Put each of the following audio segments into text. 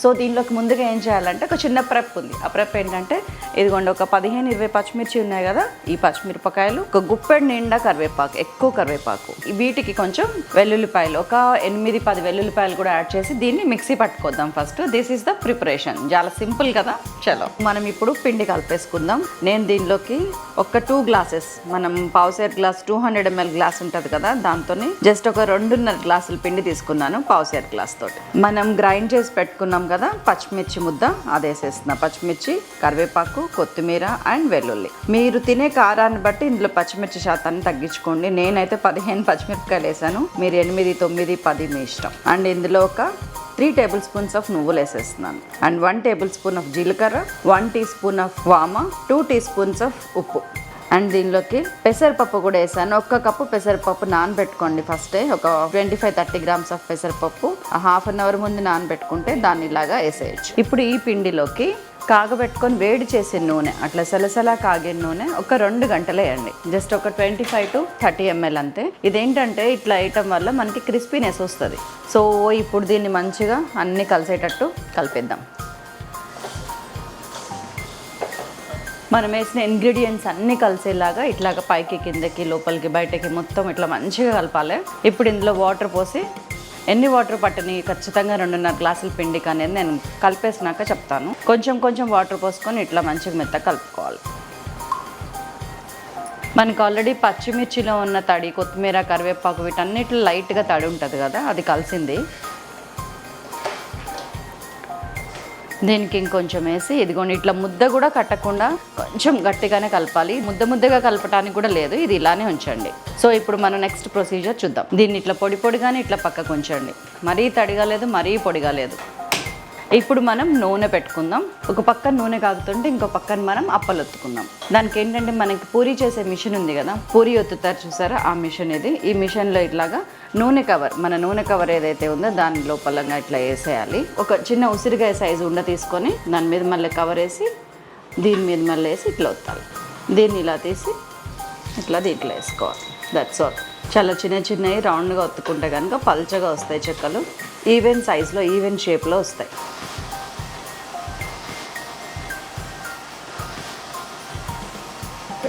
So దీనిలోకి ముందుగా ఏం చేయాలంటే ఒక చిన్న ప్రెప్ ఉంది. ఆ ప్రెప్ ఏంటంటే ఇదిగోండి, ఒక 15-20 పచ్చిమిర్చి ఉన్నాయి కదా, ఈ పచ్చిమిరపకాయలు, ఒక గుప్పెడు నిండా కరివేపాకు, ఎక్కువ కరివేపాకు, వీటికి కొంచెం వెల్లుల్లిపాయలు, ఒక 8-10 వెల్లుల్లిపాయలు కూడా యాడ్ చేసి దీన్ని మిక్సీ పట్టుకోద్దాం first. This is the preparation. చాలా సింపుల్ కదా. చలో మనం ఇప్పుడు పిండి కలిపేసుకుందాం. నేను దీనిలోకి ఒక 2 గ్లాసెస్, మనం పావుసేరు గ్లాస్ 200 ml గ్లాస్ ఉంటుంది కదా, దాంతో జస్ట్ ఒక 2.5 గ్లాసుల పిండి తీసుకున్నాను పావుసేరు గ్లాస్ తోటి. మనం గ్రైండ్ చేసి పెట్టుకున్నాం కదా పచ్చిమిర్చి ముద్ద, అది వేసేస్తున్నా. పచ్చిమిర్చి, కరివేపాకు, కొత్తిమీర అండ్ వెల్లుల్లి. మీరు తినే కారాన్ని బట్టి ఇందులో పచ్చిమిర్చి శాతాన్ని తగ్గించుకోండి. నేనైతే 15 పచ్చిమిరపకాయలు వేసాను, మీరు 8, 9, 10 మీ ఇష్టం. అండ్ ఇందులో ఒక 3 టేబుల్ స్పూన్స్ ఆఫ్ నువ్వులు వేసేస్తున్నాను. అండ్ 1 టేబుల్ స్పూన్ ఆఫ్ జీలకర్ర, 1 టీ స్పూన్ ఆఫ్ వామ, 2 టీ స్పూన్స్ ఆఫ్ ఉప్పు. అండ్ దీనిలోకి పెసరపప్పు కూడా వేసాను. 1 కప్పు పెసరపప్పు నానబెట్టుకోండి ఫస్టే. ఒక 25-30 గ్రామ్స్ ఆఫ్ పెసరపప్పు హాఫ్ అన్ అవర్ ముందు నానబెట్టుకుంటే దాన్ని ఇలాగా వేసేయచ్చు. ఇప్పుడు ఈ పిండిలోకి కాగబెట్టుకొని వేడి చేసే నూనె, అట్లా సలసలా కాగే నూనె ఒక 2 గంటలు వేయండి. జస్ట్ ఒక 25-30 ml అంతే. ఇదేంటంటే ఇట్లా వేయటం వల్ల మనకి క్రిస్పీనెస్ వస్తుంది. సో ఇప్పుడు దీన్ని మంచిగా అన్నీ కలిసేటట్టు కలిపేద్దాం. మనం వేసిన ఇంగ్రీడియంట్స్ అన్నీ కలిసేలాగా ఇట్లాగా పైకి, కిందకి, లోపలికి, బయటకి మొత్తం ఇట్లా మంచిగా కలపాలి. ఇప్పుడు ఇందులో వాటర్ పోసి, ఎన్ని వాటర్ పట్టని ఖచ్చితంగా 2.5 గ్లాసుల పిండికి అనేది నేను కలిపేసినాక చెప్తాను. కొంచెం వాటర్ పోసుకొని ఇట్లా మంచిగా మెత్తగా కలుపుకోవాలి. మనకు ఆల్రెడీ పచ్చిమిర్చిలో ఉన్న తడి, కొత్తిమీర, కరివేపాకు వీటన్నిటిలో లైట్గా తడి ఉంటుంది కదా, అది కలిసింది. దీనికి ఇంకొంచెం వేసి, ఇదిగోండి ఇట్లా ముద్ద కూడా కట్టకుండా కొంచెం గట్టిగానే కలపాలి. ముద్దగా కలపడానికి కూడా లేదు, ఇది ఇలానే ఉంచండి. సో ఇప్పుడు మనం నెక్స్ట్ ప్రొసీజర్ చూద్దాం. దీన్ని ఇట్లా పొడిగానే ఇట్లా పక్కకు ఉంచండి. మరీ తడిగా లేదు, మరీ పొడిగా లేదు. ఇప్పుడు మనం నూనె పెట్టుకుందాం. ఒక పక్కన నూనె కాగుతుంటే ఇంకో పక్కన మనం అప్పలు ఒత్తుకుందాం. దానికి ఏంటంటే మనకి పూరీ చేసే మిషన్ ఉంది కదా, పూరీ ఒత్తుతారు చూసారా, ఆ మిషన్ ఇది. ఈ మిషన్లో ఇట్లాగా నూనె కవర్, మన నూనె కవర్ ఏదైతే ఉందో దాని లోపలంగా ఇట్లా వేసేయాలి. ఒక చిన్న ఉసిరికాయ సైజు ఉండ తీసుకొని దాని మీద మళ్ళీ కవర్ వేసి దీని మీద మళ్ళీ వేసి ఇట్లా ఒత్తాలి. దీన్ని ఇలా తీసి ఇట్లా దీంట్లో వేసుకోవాలి. That's all. చాలా చిన్నవి రౌండ్గా ఒత్తుకుంటే కనుక పల్చగా వస్తాయి చెక్కలు. ఈవెన్ సైజులో, ఈవెన్ షేప్లో వస్తాయి.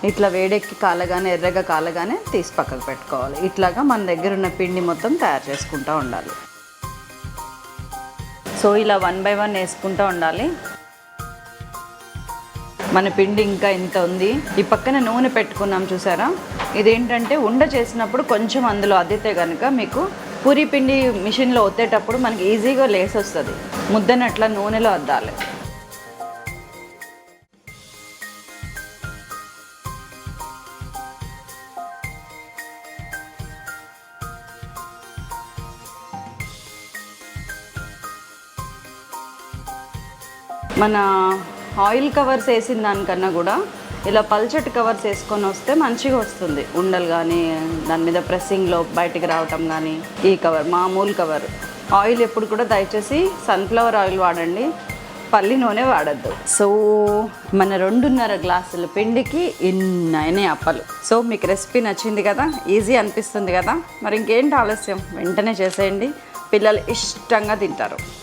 ఇట్లా వేడెక్కి కాలగానే, ఎర్రగా కాలగానే తీసి పక్కకు పెట్టుకోవాలి. ఇట్లాగా మన దగ్గర ఉన్న పిండి మొత్తం తయారు చేసుకుంటూ ఉండాలి. సో ఇలా 1 by 1 వేసుకుంటూ ఉండాలి. మన పిండి ఇంకా ఇంత ఉంది. ఈ పక్కన నూనె పెట్టుకున్నాం చూసారా, ఇదేంటంటే ఉండ చేసినప్పుడు కొంచెం అందులో అద్దితే కనుక మీకు పూరీ పిండి మిషన్లో ఒత్తేటప్పుడు మనకి ఈజీగా లేసి వస్తుంది. ముద్దను అట్లా నూనెలో అద్దాలి. మన ఆయిల్ కవర్స్ వేసిన దానికన్నా కూడా ఇలా పల్చటి కవర్స్ వేసుకొని వస్తే మంచిగా వస్తుంది. ఉండలు కానీ, దాని మీద ప్రెస్సింగ్లో బయటికి రావటం కానీ. ఈ కవర్ మామూలు కవర్. ఆయిల్ ఎప్పుడు కూడా దయచేసి సన్ఫ్లవర్ ఆయిల్ వాడండి, పల్లి నూనె వాడద్దు. సో మన 2.5 గ్లాసుల పిండికి ఇన్నైనా అప్పలు. సో మీకు రెసిపీ నచ్చింది కదా, ఈజీ అనిపిస్తుంది కదా, మరి ఇంకేంటి ఆలస్యం, వెంటనే చేసేయండి. పిల్లలు ఇష్టంగా తింటారు.